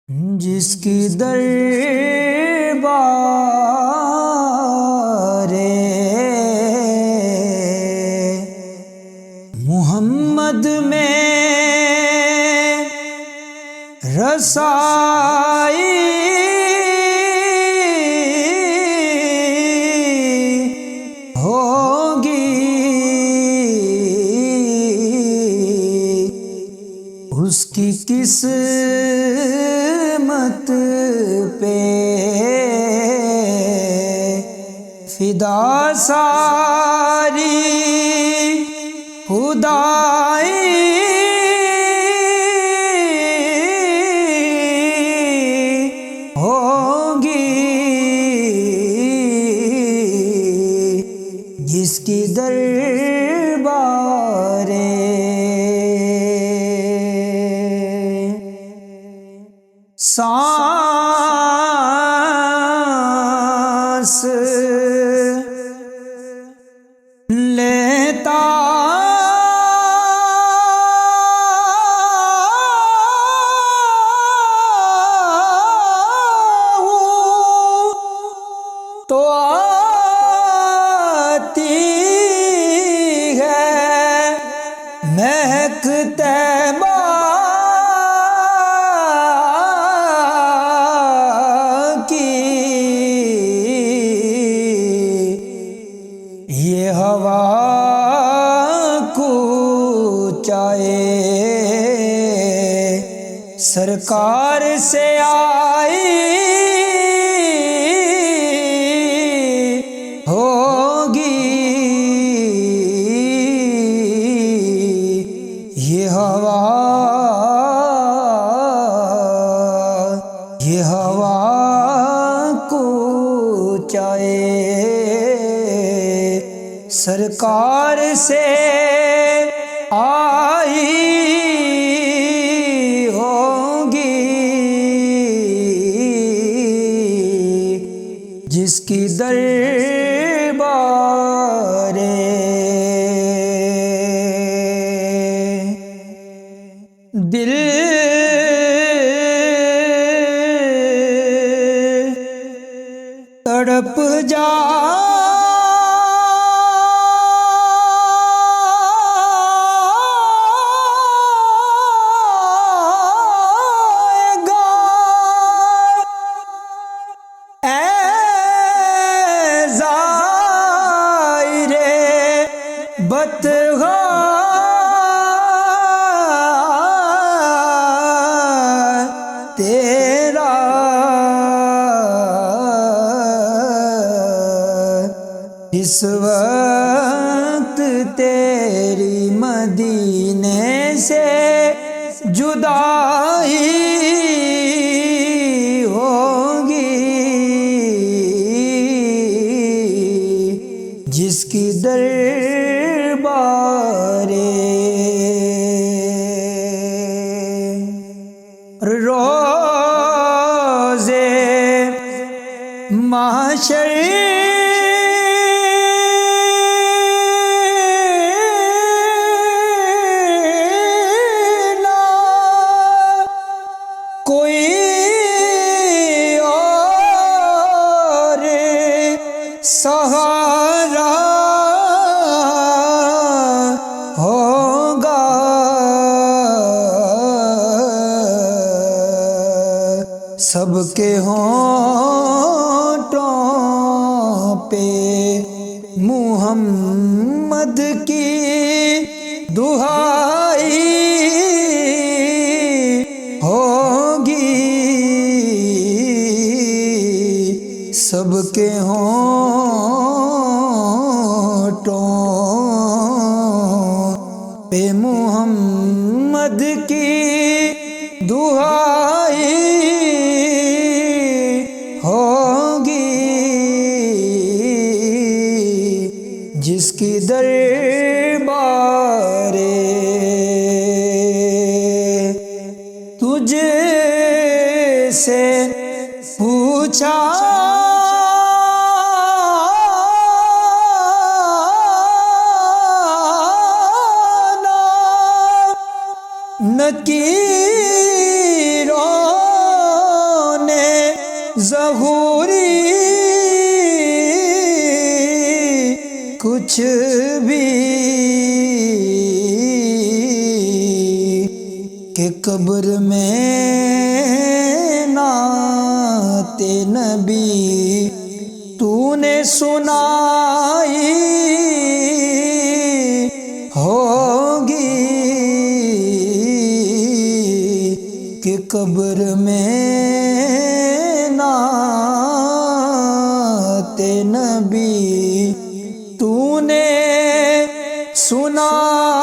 جس کی دربار محمد میں رسائی ہوگی، اس کی قسمت پہ فدا ساری خدائی ہوگی، جس کی دربار سانس لیتا ہوں تو آتی ہے مہک طیبہ یہ ہوا کوچائے سرکار سے آئی ہوگی، یہ ہوا کوچائے سرکار سے آئی ہوگی، جس کی دربار دل تڑپ بتغا تیرا اس وقت تیری مدینے سے جدائی ہوگی، جس کی دربار روزے محشر نہ کوئی اور سہارا ہوگا، سب کے ہونٹوں پہ محمد کی دہائی ہوگی، سب کے ہونٹوں پہ محمد کی دہائی ہوگی، جس کی دربار تجھ سے پوچھا نکیروں ظہوری کچھ بھی کہ قبر میں نعت نبی تو نے سنائی ہوگی کہ قبر میں نعت نبی تو نے سنائی